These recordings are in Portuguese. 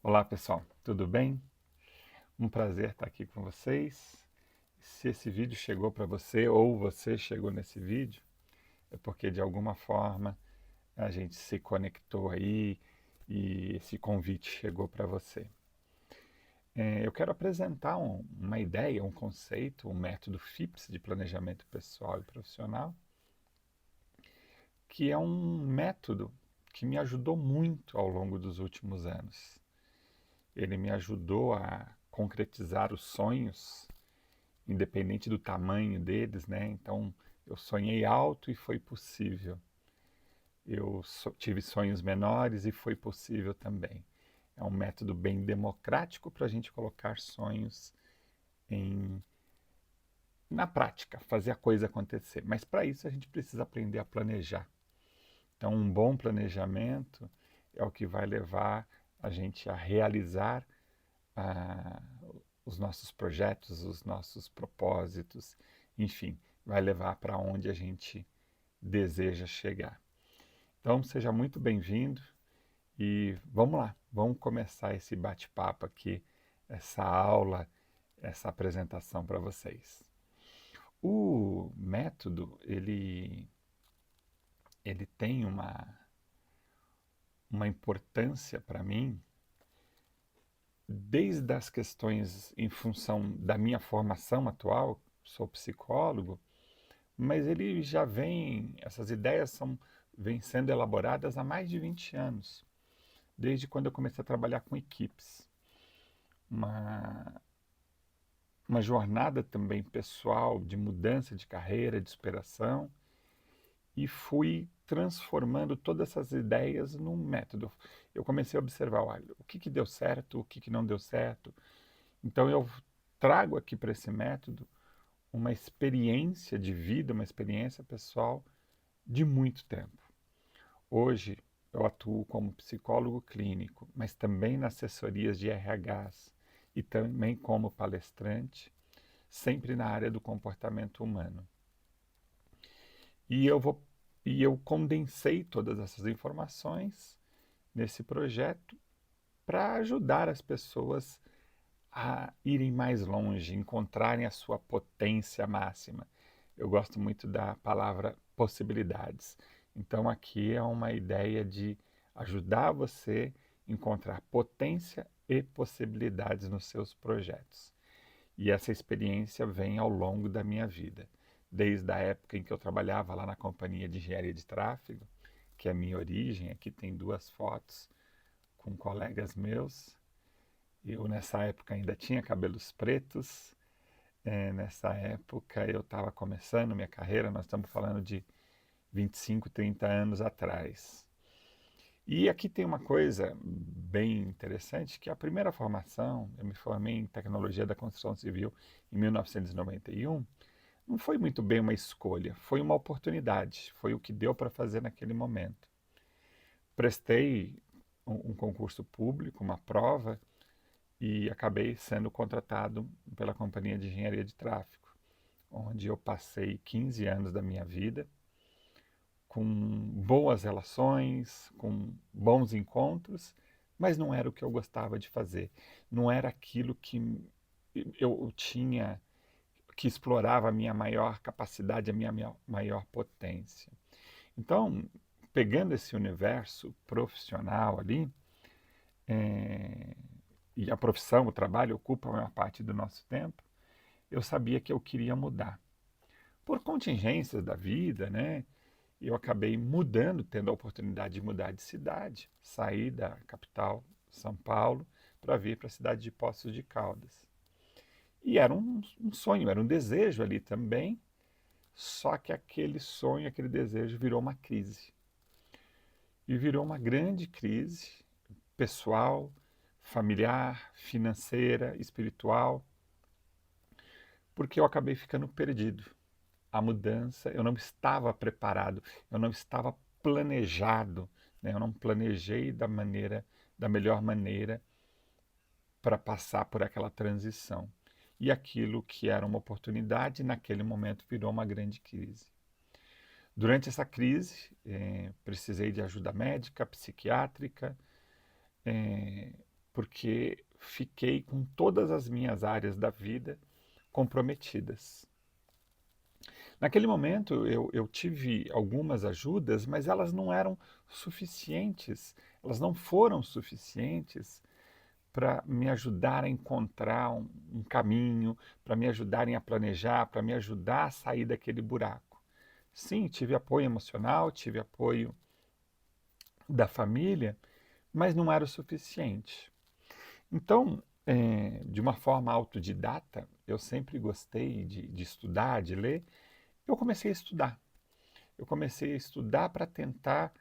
Olá pessoal, tudo bem? Um prazer estar aqui com vocês. Se esse vídeo chegou para você ou você chegou nesse vídeo, é porque de alguma forma a gente se conectou aí e esse convite chegou para você. Eu quero apresentar uma ideia, um conceito, um método FIPS de planejamento pessoal e profissional, que é um método que me ajudou muito ao longo dos últimos anos. Ele me ajudou a concretizar os sonhos independente do tamanho deles, né? Então, eu sonhei alto e foi possível. Tive sonhos menores e foi possível também. É um método bem democrático para a gente colocar sonhos em, na prática, fazer a coisa acontecer. Mas para isso a gente precisa aprender a planejar. Então, um bom planejamento é o que vai levar a gente a realizar ah, os nossos projetos, os nossos propósitos, enfim, vai levar para onde a gente deseja chegar. Então, seja muito bem-vindo e vamos lá, vamos começar esse bate-papo aqui, essa aula, essa apresentação para vocês. O método, ele tem uma importância para mim desde as questões em função da minha formação atual, sou psicólogo, mas ele já vem, essas ideias vêm sendo elaboradas há mais de 20 anos, desde quando eu comecei a trabalhar com equipes. Uma, uma jornada também pessoal de mudança de carreira, de superação, e fui transformando todas essas ideias num método. Eu comecei a observar, olha, o que deu certo, o que não deu certo. Então eu trago aqui para esse método uma experiência de vida, uma experiência pessoal de muito tempo. Hoje eu atuo como psicólogo clínico, mas também nas assessorias de RHs e também como palestrante, sempre na área do comportamento humano. E eu vou e eu condensei todas essas informações nesse projeto para ajudar as pessoas a irem mais longe, encontrarem a sua potência máxima. Eu gosto muito da palavra possibilidades. Então, aqui é uma ideia de ajudar você a encontrar potência e possibilidades nos seus projetos. E essa experiência vem ao longo da minha vida, desde a época em que eu trabalhava lá na companhia de engenharia de tráfego, que é a minha origem. Aqui tem duas fotos com colegas meus. Eu, nessa época, ainda tinha cabelos pretos. Nessa época, eu estava começando minha carreira. Nós estamos falando de 25, 30 anos atrás. E aqui tem uma coisa bem interessante, que a primeira formação, eu me formei em tecnologia da construção civil em 1991, não foi muito bem uma escolha, foi uma oportunidade, foi o que deu para fazer naquele momento. Prestei um concurso público, uma prova, e acabei sendo contratado pela companhia de engenharia de tráfego, onde eu passei 15 anos da minha vida com boas relações, com bons encontros, mas não era o que eu gostava de fazer, não era aquilo que eu tinha, que explorava a minha maior capacidade, a minha maior potência. Então, pegando esse universo profissional ali, é, e a profissão, o trabalho ocupa a maior parte do nosso tempo, eu sabia que eu queria mudar. Por contingências da vida, né, eu acabei mudando, tendo a oportunidade de mudar de cidade, sair da capital, São Paulo, para vir para a cidade de Poços de Caldas. E era um sonho, era um desejo ali também, só que aquele sonho, aquele desejo virou uma crise. E virou uma grande crise pessoal, familiar, financeira, espiritual, porque eu acabei ficando perdido. A mudança, eu não estava preparado, eu não estava planejado, né? Eu não planejei da melhor maneira para passar por aquela transição. E aquilo que era uma oportunidade, naquele momento virou uma grande crise. Durante essa crise, precisei de ajuda médica, psiquiátrica, porque fiquei com todas as minhas áreas da vida comprometidas. Naquele momento eu tive algumas ajudas, mas elas não eram suficientes, elas não foram suficientes para me ajudar a encontrar um caminho, para me ajudarem a planejar, para me ajudar a sair daquele buraco. Sim, tive apoio emocional, tive apoio da família, mas não era o suficiente. Então, de uma forma autodidata, eu sempre gostei de estudar, de ler, eu comecei a estudar. Eu comecei a estudar para tentar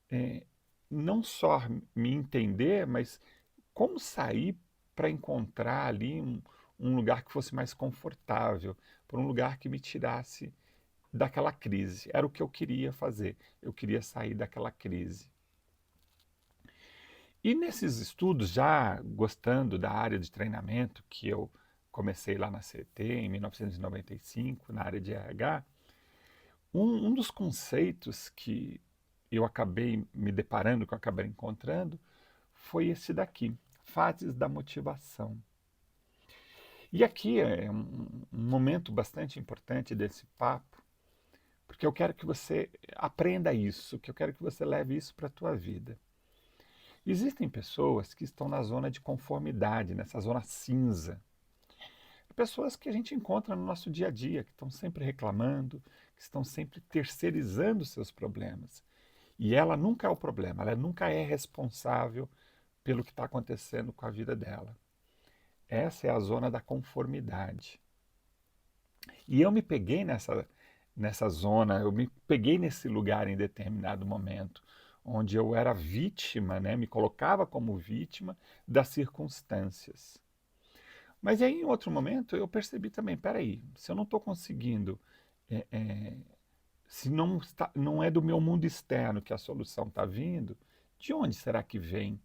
eh, não só me entender, mas como sair para encontrar ali um lugar que fosse mais confortável, para um lugar que me tirasse daquela crise. Era o que eu queria fazer. Eu queria sair daquela crise. E nesses estudos, já gostando da área de treinamento, que eu comecei lá na CET em 1995, na área de RH, um dos conceitos que eu acabei me deparando, que eu acabei encontrando, foi esse daqui, fases da motivação. E aqui é um momento bastante importante desse papo, porque eu quero que você aprenda isso, que eu quero que você leve isso para a tua vida. Existem pessoas que estão na zona de conformidade, nessa zona cinza. Pessoas que a gente encontra no nosso dia a dia, que estão sempre reclamando, que estão sempre terceirizando seus problemas. E ela nunca é o problema, ela nunca é responsável pelo que está acontecendo com a vida dela. Essa é a zona da conformidade. E eu me peguei nessa zona, eu me peguei nesse lugar em determinado momento, onde eu era vítima, né, me colocava como vítima das circunstâncias. Mas aí, em outro momento, eu percebi também, peraí, se eu não estou conseguindo, é, é, se não é do meu mundo externo que a solução está vindo, de onde será que vem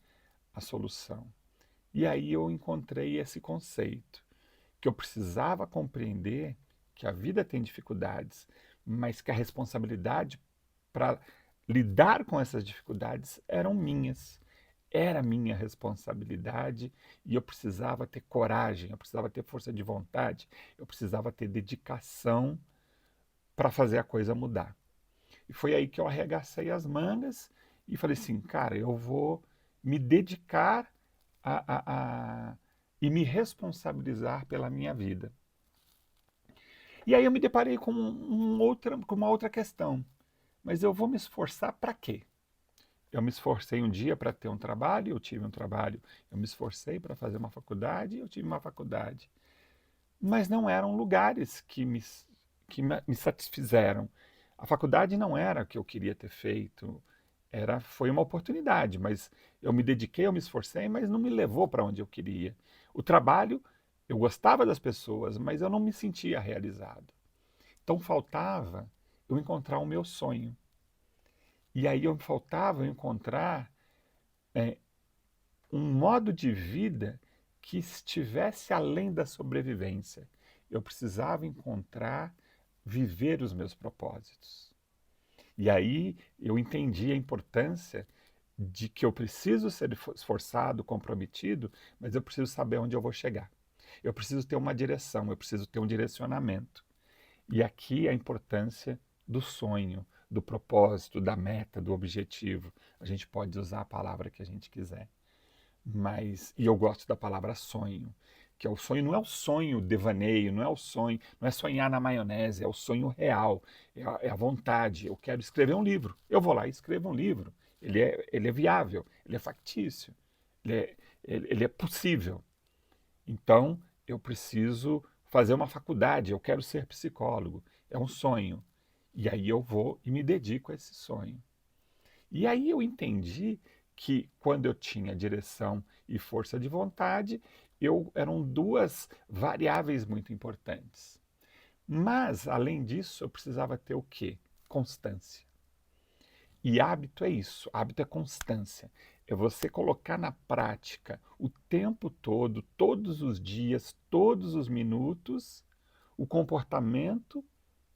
a solução? E aí eu encontrei esse conceito, que eu precisava compreender que a vida tem dificuldades, mas que a responsabilidade para lidar com essas dificuldades eram minhas. Era minha responsabilidade e eu precisava ter coragem, eu precisava ter força de vontade, eu precisava ter dedicação para fazer a coisa mudar. E foi aí que eu arregacei as mangas e falei assim, cara, eu vou me dedicar e me responsabilizar pela minha vida. E aí eu me deparei com uma outra questão. Mas eu vou me esforçar para quê? Eu me esforcei um dia para ter um trabalho, eu tive um trabalho. Eu me esforcei para fazer uma faculdade, eu tive uma faculdade. Mas não eram lugares que me satisfizeram. A faculdade não era o que eu queria ter feito. Foi uma oportunidade, mas eu me dediquei, eu me esforcei, mas não me levou para onde eu queria. O trabalho, eu gostava das pessoas, mas eu não me sentia realizado. Então faltava eu encontrar o meu sonho. E aí eu faltava eu encontrar é, um modo de vida que estivesse além da sobrevivência. Eu precisava encontrar, viver os meus propósitos. E aí eu entendi a importância de que eu preciso ser esforçado, comprometido, mas eu preciso saber onde eu vou chegar. Eu preciso ter uma direção, eu preciso ter um direcionamento. E aqui a importância do sonho, do propósito, da meta, do objetivo. A gente pode usar a palavra que a gente quiser. E eu gosto da palavra sonho, que é o sonho, não é o sonho devaneio, não é o sonho, não é sonhar na maionese, é o sonho real, é a vontade. Eu quero escrever um livro, eu vou lá e escrevo um livro. Ele é viável, ele é factício, ele é possível. Então, eu preciso fazer uma faculdade, eu quero ser psicólogo, é um sonho. E aí eu vou e me dedico a esse sonho. E aí eu entendi que quando eu tinha direção e força de vontade, eram duas variáveis muito importantes. Mas, além disso, eu precisava ter o quê? Constância. E hábito é isso, hábito é constância. É você colocar na prática o tempo todo, todos os dias, todos os minutos, o comportamento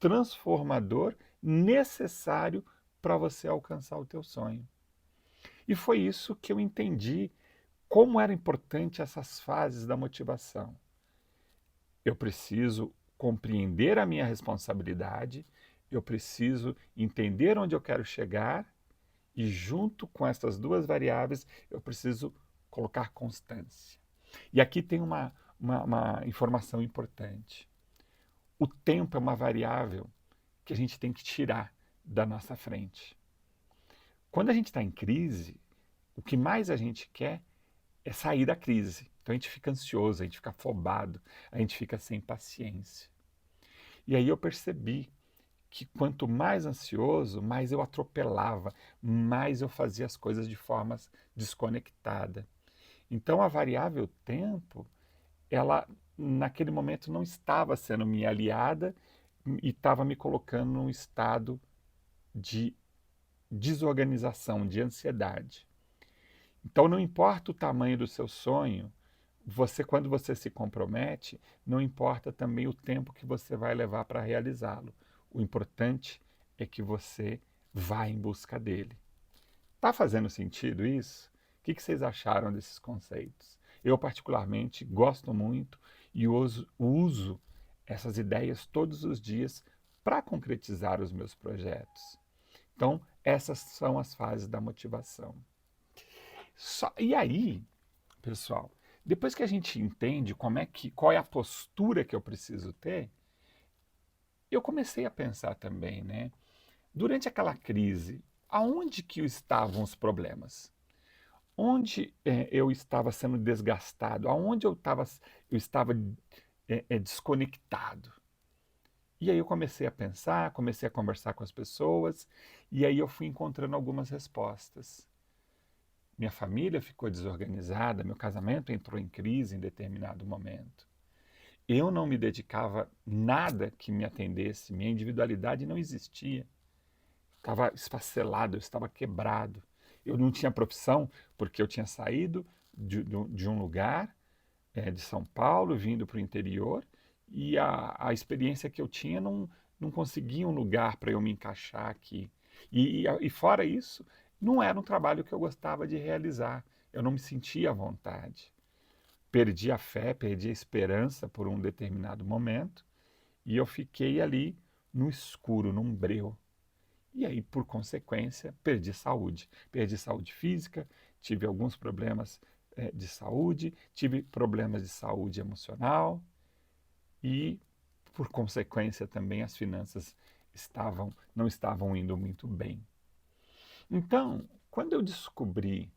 transformador necessário para você alcançar o teu sonho. E foi isso que eu entendi como era importante essas fases da motivação. Eu preciso compreender a minha responsabilidade, eu preciso entender onde eu quero chegar e, junto com essas duas variáveis, eu preciso colocar constância. E aqui tem uma informação importante. O tempo é uma variável que a gente tem que tirar da nossa frente. Quando a gente está em crise, o que mais a gente quer é sair da crise. Então a gente fica ansioso, a gente fica afobado, a gente fica sem paciência. E aí eu percebi que quanto mais ansioso, mais eu atropelava, mais eu fazia as coisas de forma desconectada. Então a variável tempo, ela naquele momento não estava sendo minha aliada e estava me colocando num estado de desorganização, de ansiedade. Então não importa o tamanho do seu sonho, quando você se compromete, não importa também o tempo que você vai levar para realizá-lo. O importante é que você vá em busca dele. Está fazendo sentido isso? O que vocês acharam desses conceitos? Eu, particularmente, gosto muito e uso essas ideias todos os dias para concretizar os meus projetos. Então, essas são as fases da motivação. E aí, pessoal, depois que a gente entende qual é a postura que eu preciso ter, eu comecei a pensar também, né? Durante aquela crise, aonde que estavam os problemas? Onde eu estava sendo desgastado? Aonde eu estava desconectado? E aí eu comecei a pensar, comecei a conversar com as pessoas, e aí eu fui encontrando algumas respostas. Minha família ficou desorganizada, meu casamento entrou em crise em determinado momento. Eu não me dedicava nada que me atendesse, minha individualidade não existia. Estava esfacelado, eu estava quebrado. Eu não tinha profissão porque eu tinha saído de um lugar, de São Paulo, vindo para o interior, e a experiência que eu tinha não conseguia um lugar para eu me encaixar aqui. E fora isso, não era um trabalho que eu gostava de realizar. Eu não me sentia à vontade. Perdi a fé, perdi a esperança por um determinado momento e eu fiquei ali no escuro, num breu. E aí, por consequência, perdi saúde. Perdi saúde física, tive alguns problemas de saúde, tive problemas de saúde emocional e, por consequência, também as finanças não estavam indo muito bem. Então, quando eu descobri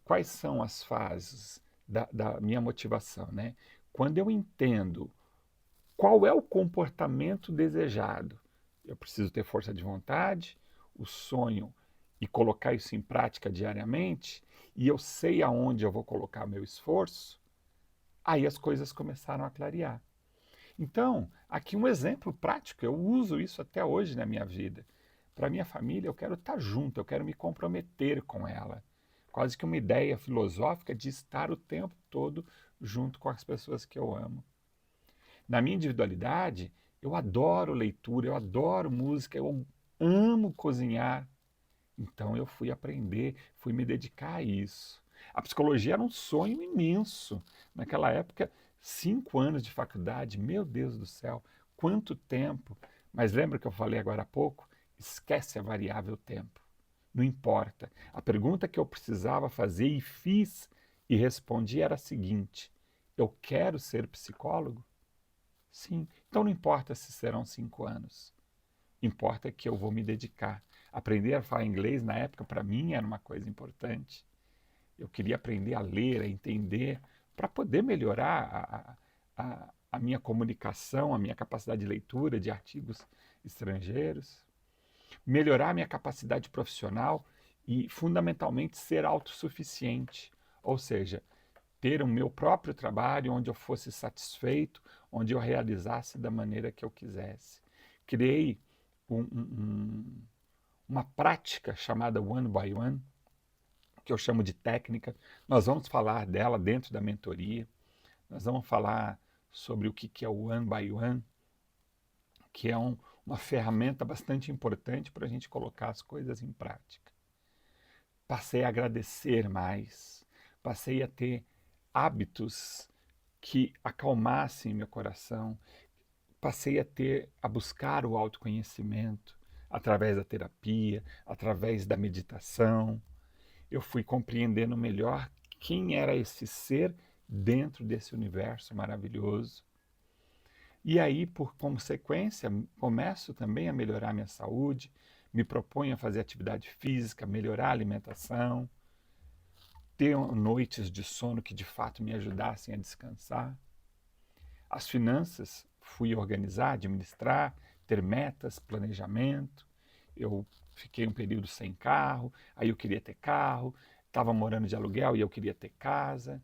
quais são as fases da minha motivação, né? Quando eu entendo qual é o comportamento desejado, eu preciso ter força de vontade, o sonho e colocar isso em prática diariamente, e eu sei aonde eu vou colocar meu esforço, aí as coisas começaram a clarear. Então, aqui um exemplo prático, eu uso isso até hoje na minha vida. Para minha família, eu quero estar junto, eu quero me comprometer com ela. Quase que uma ideia filosófica de estar o tempo todo junto com as pessoas que eu amo. Na minha individualidade, eu adoro leitura, eu adoro música, eu amo cozinhar. Então eu fui aprender, fui me dedicar a isso. A psicologia era um sonho imenso. Naquela época, 5 anos de faculdade, meu Deus do céu, quanto tempo. Mas lembra que eu falei agora há pouco? Esquece a variável tempo. Não importa. A pergunta que eu precisava fazer e fiz e respondi era a seguinte: eu quero ser psicólogo? Sim. Então não importa se serão 5 anos. Importa que eu vou me dedicar. Aprender a falar inglês na época para mim era uma coisa importante. Eu queria aprender a ler, a entender, para poder melhorar a minha comunicação, a minha capacidade de leitura de artigos estrangeiros, melhorar a minha capacidade profissional e, fundamentalmente, ser autossuficiente. Ou seja, ter o meu próprio trabalho onde eu fosse satisfeito, onde eu realizasse da maneira que eu quisesse. Criei uma prática chamada One by One, que eu chamo de técnica. Nós vamos falar dela dentro da mentoria. Nós vamos falar sobre o que é o One by One, que é uma ferramenta bastante importante para a gente colocar as coisas em prática. Passei a agradecer mais, passei a ter hábitos que acalmassem meu coração, passei a buscar o autoconhecimento através da terapia, através da meditação. Eu fui compreendendo melhor quem era esse ser dentro desse universo maravilhoso. E aí, por consequência, começo também a melhorar minha saúde, me proponho a fazer atividade física, melhorar a alimentação, ter noites de sono que de fato me ajudassem a descansar. As finanças, fui organizar, administrar, ter metas, planejamento. Eu fiquei um período sem carro, aí eu queria ter carro, estava morando de aluguel e eu queria ter casa.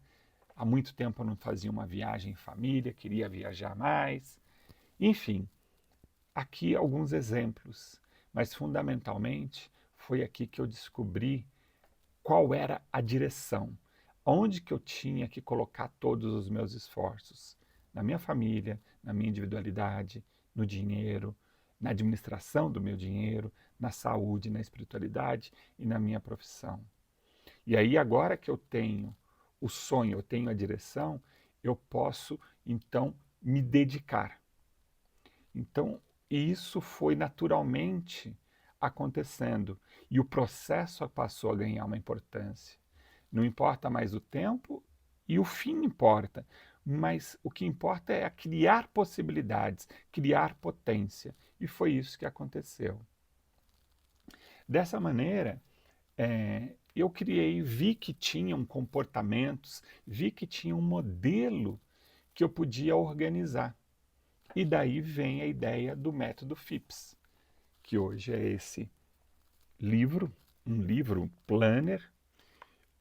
Há muito tempo eu não fazia uma viagem em família, queria viajar mais. Enfim, aqui alguns exemplos, mas fundamentalmente foi aqui que eu descobri qual era a direção, onde que eu tinha que colocar todos os meus esforços, na minha família, na minha individualidade, no dinheiro, na administração do meu dinheiro, na saúde, na espiritualidade e na minha profissão. E aí agora que eu tenho o sonho, eu tenho a direção, eu posso então me dedicar. Então, isso foi naturalmente acontecendo e o processo passou a ganhar uma importância. Não importa mais o tempo e o fim importa, mas o que importa é criar possibilidades, criar potência. E foi isso que aconteceu. Dessa maneira, eu criei, vi que tinham comportamentos, vi que tinha um modelo que eu podia organizar. E daí vem a ideia do método FIPS, que hoje é esse livro, um livro planner,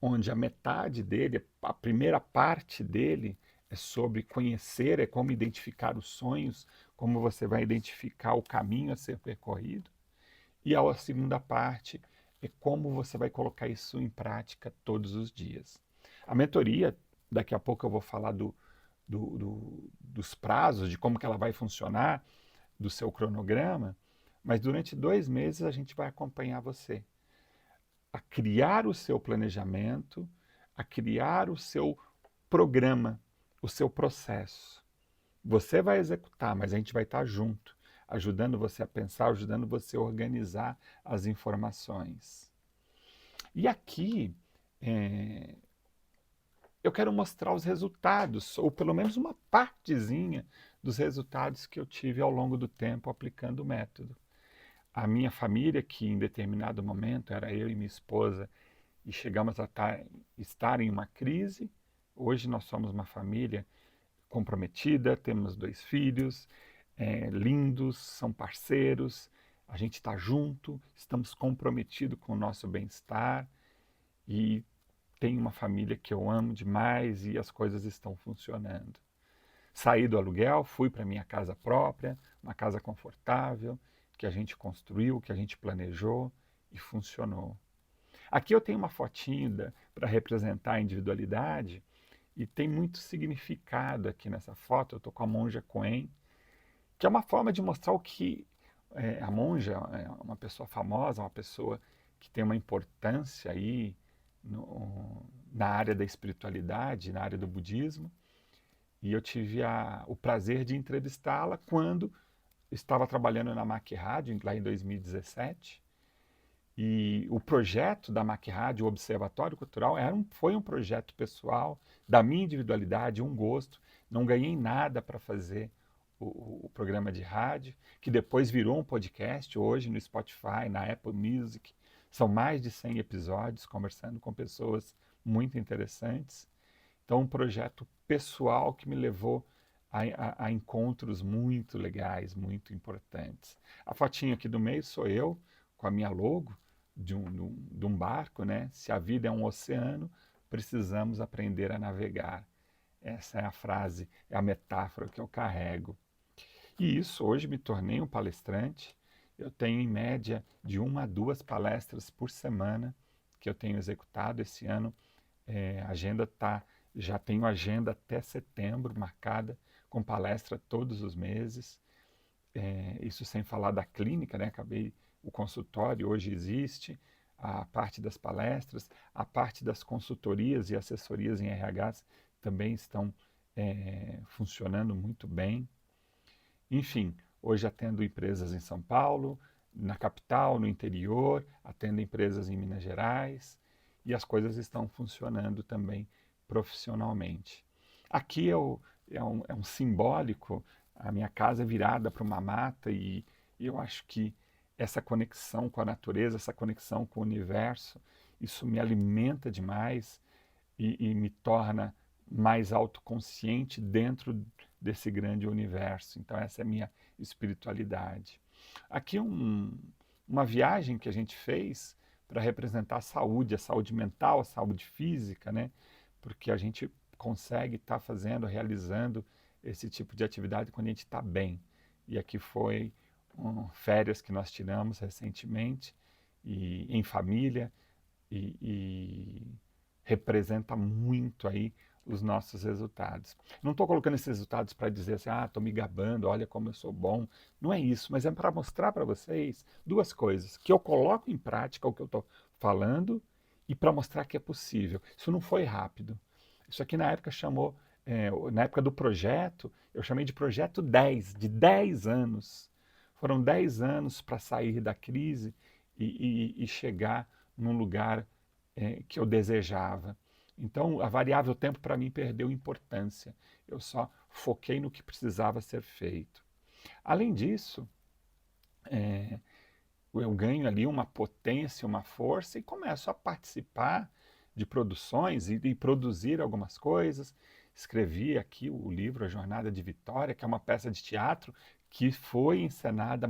onde a metade dele, a primeira parte dele, é sobre conhecer, é como identificar os sonhos, como você vai identificar o caminho a ser percorrido. E a segunda parte é como você vai colocar isso em prática todos os dias. A mentoria, daqui a pouco eu vou falar dos prazos, de como que ela vai funcionar, do seu cronograma, mas durante 2 meses a gente vai acompanhar você a criar o seu planejamento, a criar o seu programa, o seu processo. Você vai executar, mas a gente vai estar junto, ajudando você a pensar, ajudando você a organizar as informações. E aqui eu quero mostrar os resultados, ou pelo menos uma partezinha dos resultados que eu tive ao longo do tempo aplicando o método. A minha família, que em determinado momento era eu e minha esposa, e chegamos a estar em uma crise, hoje nós somos uma família comprometida, temos 2 filhos, lindos, são parceiros, a gente está junto, estamos comprometidos com o nosso bem-estar e tenho uma família que eu amo demais e as coisas estão funcionando. Saí do aluguel, fui para minha casa própria, uma casa confortável, que a gente construiu, que a gente planejou e funcionou. Aqui eu tenho uma fotinho para representar a individualidade e tem muito significado aqui nessa foto. Eu estou com a monja Coen, que é uma forma de mostrar o que a monja é uma pessoa famosa, uma pessoa que tem uma importância aí na área da espiritualidade, na área do budismo. E eu tive o prazer de entrevistá-la quando estava trabalhando na MAC Rádio, lá em 2017. E o projeto da MAC Rádio, o Observatório Cultural, foi um projeto pessoal, da minha individualidade, um gosto. Não ganhei nada para fazer o programa de rádio, que depois virou um podcast, hoje no Spotify, na Apple Music. São mais de 100 episódios, conversando com pessoas muito interessantes. Então, um projeto pessoal que me levou a encontros muito legais, muito importantes. A fotinha aqui do meio sou eu, com a minha logo, de um barco, né? Se a vida é um oceano, precisamos aprender a navegar. Essa é a frase, é a metáfora que eu carrego. E isso, hoje me tornei um palestrante. Eu tenho em média de 1 a 2 palestras por semana que eu tenho executado esse ano. A agenda já tenho agenda até setembro marcada, com palestra todos os meses. Isso sem falar da clínica, né? O consultório hoje existe, a parte das palestras, a parte das consultorias e assessorias em RHs também estão funcionando muito bem. Enfim, hoje atendo empresas em São Paulo, na capital, no interior, atendo empresas em Minas Gerais e as coisas estão funcionando também profissionalmente. Aqui é um simbólico, a minha casa é virada para uma mata e eu acho que essa conexão com a natureza, essa conexão com o universo, isso me alimenta demais e me torna mais autoconsciente dentro desse grande universo. Então essa é a minha espiritualidade. Aqui uma viagem que a gente fez para representar a saúde mental, a saúde física, né? Porque a gente consegue estar fazendo, realizando esse tipo de atividade quando a gente está bem. E aqui foi férias que nós tiramos recentemente, e em família, e representa muito aí os nossos resultados. Não estou colocando esses resultados para dizer assim, estou me gabando, olha como eu sou bom. Não é isso, mas é para mostrar para vocês duas coisas, que eu coloco em prática o que eu estou falando e para mostrar que é possível. Isso não foi rápido. Isso aqui na época na época do projeto, eu chamei de projeto 10, de 10 anos. Foram 10 anos para sair da crise e chegar num lugar que eu desejava. Então, a variável tempo para mim perdeu importância. Eu só foquei no que precisava ser feito. Além disso, eu ganho ali uma potência, uma força e começo a participar de produções e produzir algumas coisas. Escrevi aqui o livro A Jornada de Vitória, que é uma peça de teatro que foi encenada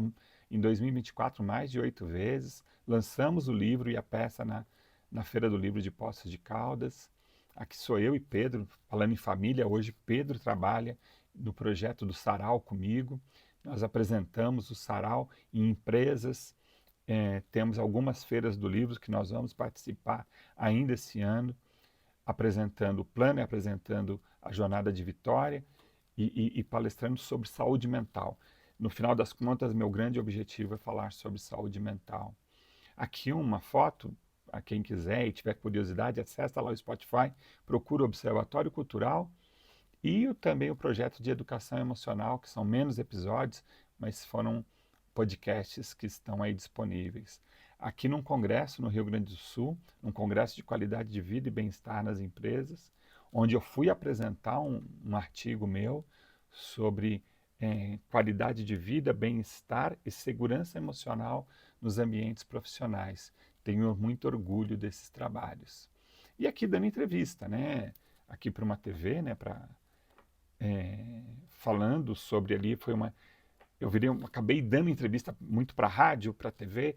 em 2024 mais de 8 vezes. Lançamos o livro e a peça na Feira do Livro de Poços de Caldas. Aqui sou eu e Pedro, falando em família. Hoje Pedro trabalha no projeto do Sarau comigo. Nós apresentamos o Sarau em empresas. Temos algumas feiras do livro que nós vamos participar ainda esse ano, apresentando o plano, apresentando a Jornada de Vitória e palestrando sobre saúde mental. No final das contas, meu grande objetivo é falar sobre saúde mental. Aqui uma foto, a quem quiser e tiver curiosidade, acessa lá o Spotify, procura o Observatório Cultural e também o projeto de educação emocional, que são menos episódios, mas foram podcasts que estão aí disponíveis. Aqui num congresso no Rio Grande do Sul, um congresso de qualidade de vida e bem-estar nas empresas, onde eu fui apresentar um artigo meu sobre qualidade de vida, bem-estar e segurança emocional nos ambientes profissionais. Tenho muito orgulho desses trabalhos. E aqui dando entrevista, né? Aqui para uma TV, né? Falando sobre ali, acabei dando entrevista muito para rádio, para TV,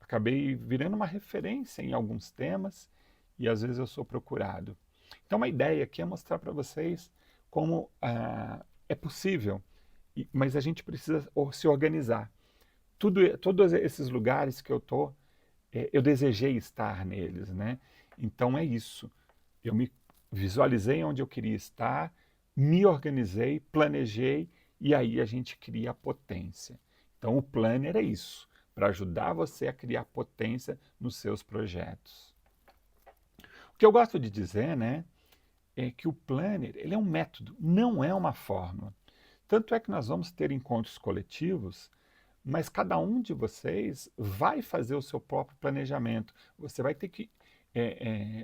acabei virando uma referência em alguns temas e às vezes eu sou procurado. Então a ideia aqui é mostrar para vocês como é possível, mas a gente precisa se organizar. Todos esses lugares que eu estou, eu desejei estar neles, né? Então é isso. Eu me visualizei onde eu queria estar, me organizei, planejei e aí a gente cria a potência. Então o planner é isso, para ajudar você a criar potência nos seus projetos. O que eu gosto de dizer, né, é que o planner, ele é um método, não é uma fórmula. Tanto é que nós vamos ter encontros coletivos, mas cada um de vocês vai fazer o seu próprio planejamento. Você vai ter que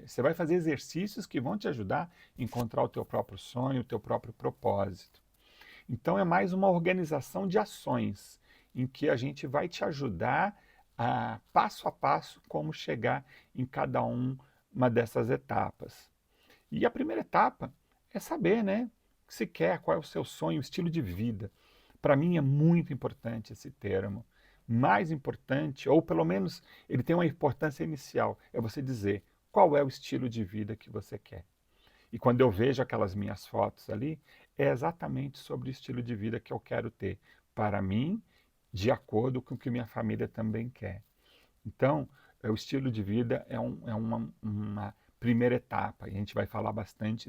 você vai fazer exercícios que vão te ajudar a encontrar o teu próprio sonho, o teu próprio propósito. Então é mais uma organização de ações em que a gente vai te ajudar passo a passo como chegar em cada uma dessas etapas. E a primeira etapa é saber, né, o que se quer, qual é o seu sonho, o estilo de vida. Para mim é muito importante esse termo. Mais importante, ou pelo menos ele tem uma importância inicial, é você dizer qual é o estilo de vida que você quer. E quando eu vejo aquelas minhas fotos ali, é exatamente sobre o estilo de vida que eu quero ter para mim, de acordo com o que minha família também quer. Então, o estilo de vida é uma primeira etapa, e a gente vai falar bastante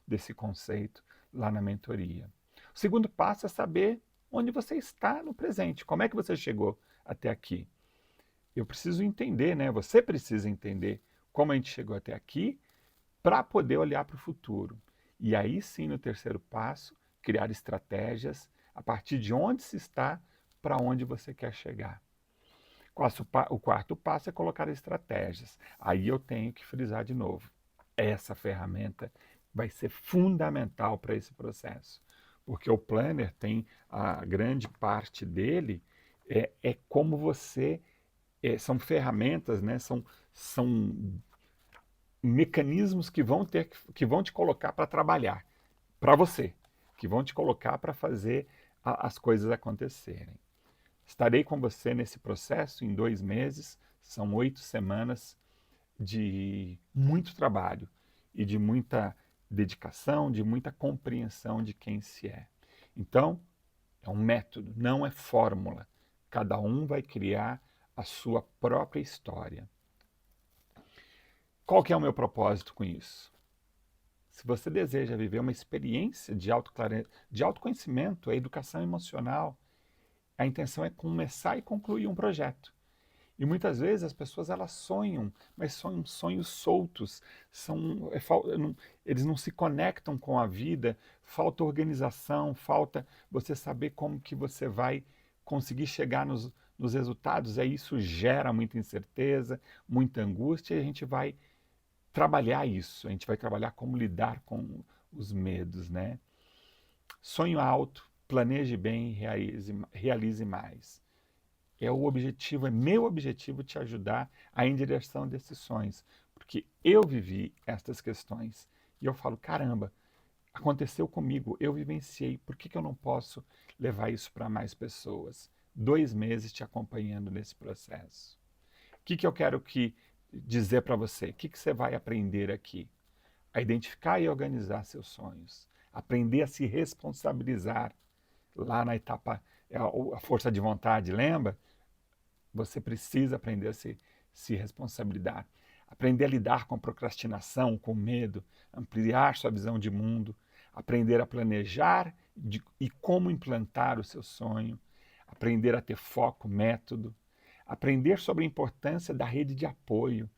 desse conceito lá na mentoria. O segundo passo é saber onde você está no presente, como é que você chegou até aqui. eu preciso entender, né? Você precisa entender como a gente chegou até aqui para poder olhar para o futuro. E aí sim, no terceiro passo, criar estratégias a partir de onde se está para onde você quer chegar. O quarto passo é colocar estratégias. Aí eu tenho que frisar de novo. Essa ferramenta vai ser fundamental para esse processo, porque o planner tem a grande parte dele é como você são ferramentas, né? São mecanismos que vão te colocar para trabalhar, para você, que vão te colocar para fazer as coisas acontecerem. Estarei com você nesse processo em 2 meses, são 8 semanas de muito trabalho e de muita dedicação, de muita compreensão de quem se é. Então, é um método, não é fórmula. Cada um vai criar a sua própria história. Qual que é o meu propósito com isso? Se você deseja viver uma experiência de autoconhecimento, a educação emocional, a intenção é começar e concluir um projeto. E muitas vezes as pessoas elas sonham, mas sonham sonhos soltos, eles não se conectam com a vida, falta organização, falta você saber como que você vai conseguir chegar nos resultados, aí isso gera muita incerteza, muita angústia, e a gente vai trabalhar isso, a gente vai trabalhar como lidar com os medos, né? Sonho alto, planeje bem e realize mais. É o objetivo, é meu objetivo te ajudar a ir em direção desses sonhos, porque eu vivi estas questões e eu falo, caramba, aconteceu comigo, eu vivenciei, por que eu não posso levar isso para mais pessoas? 2 meses te acompanhando nesse processo. O que eu quero dizer para você? O que você vai aprender aqui? A identificar e organizar seus sonhos, aprender a se responsabilizar lá na etapa, a força de vontade, lembra? Você precisa aprender a se responsabilizar, aprender a lidar com a procrastinação, com o medo, ampliar sua visão de mundo, aprender a planejar e como implantar o seu sonho, aprender a ter foco, método, aprender sobre a importância da rede de apoio.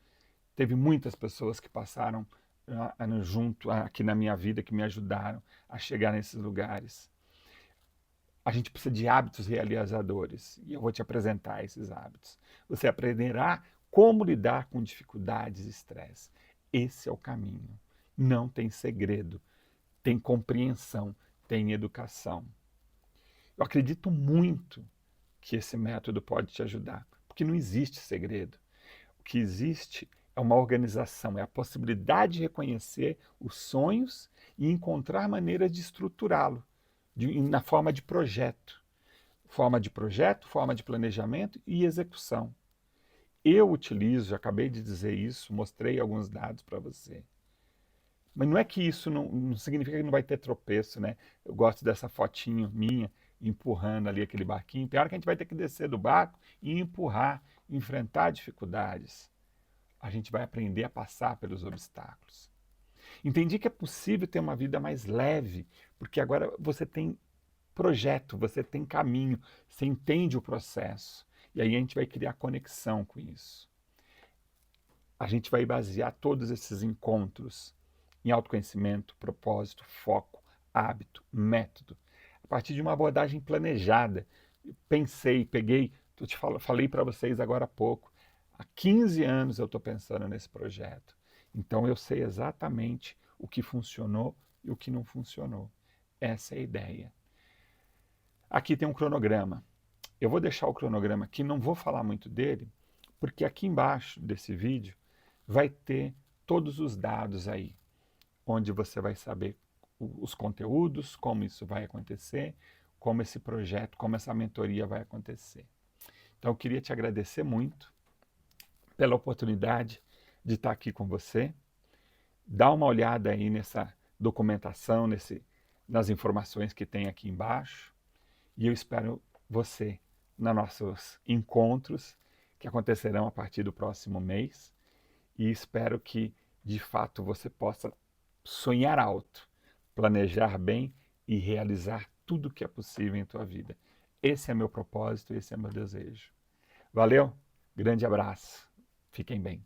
Teve muitas pessoas que passaram junto aqui na minha vida que me ajudaram a chegar nesses lugares. A gente precisa de hábitos realizadores e eu vou te apresentar esses hábitos. Você aprenderá como lidar com dificuldades e estresse. Esse é o caminho. Não tem segredo, tem compreensão, tem educação. Eu acredito muito que esse método pode te ajudar, porque não existe segredo. O que existe é uma organização, é a possibilidade de reconhecer os sonhos e encontrar maneiras de estruturá-lo na forma de projeto. Forma de planejamento e execução. Eu utilizo, acabei de dizer isso, mostrei alguns dados para você. Mas não é que isso não significa que não vai ter tropeço, né? Eu gosto dessa fotinho minha, empurrando ali aquele barquinho. Tem hora que a gente vai ter que descer do barco e empurrar, enfrentar dificuldades. A gente vai aprender a passar pelos obstáculos. Entendi que é possível ter uma vida mais leve, porque agora você tem projeto, você tem caminho, você entende o processo. E aí a gente vai criar conexão com isso. A gente vai basear todos esses encontros em autoconhecimento, propósito, foco, hábito, método. A partir de uma abordagem planejada. Pensei, peguei, falei para vocês agora há pouco, há 15 anos eu estou pensando nesse projeto. Então eu sei exatamente o que funcionou e o que não funcionou. Essa é a ideia. Aqui tem um cronograma. Eu vou deixar o cronograma aqui, não vou falar muito dele, porque aqui embaixo desse vídeo vai ter todos os dados aí, onde você vai saber os conteúdos, como isso vai acontecer, como esse projeto, como essa mentoria vai acontecer. Então eu queria te agradecer muito pela oportunidade de estar aqui com você. Dá uma olhada aí nessa documentação, nas informações que tem aqui embaixo. E eu espero você nos nossos encontros que acontecerão a partir do próximo mês. E espero que, de fato, você possa sonhar alto, planejar bem e realizar tudo o que é possível em tua vida. Esse é meu propósito, esse é meu desejo. Valeu? Grande abraço. Fiquem bem.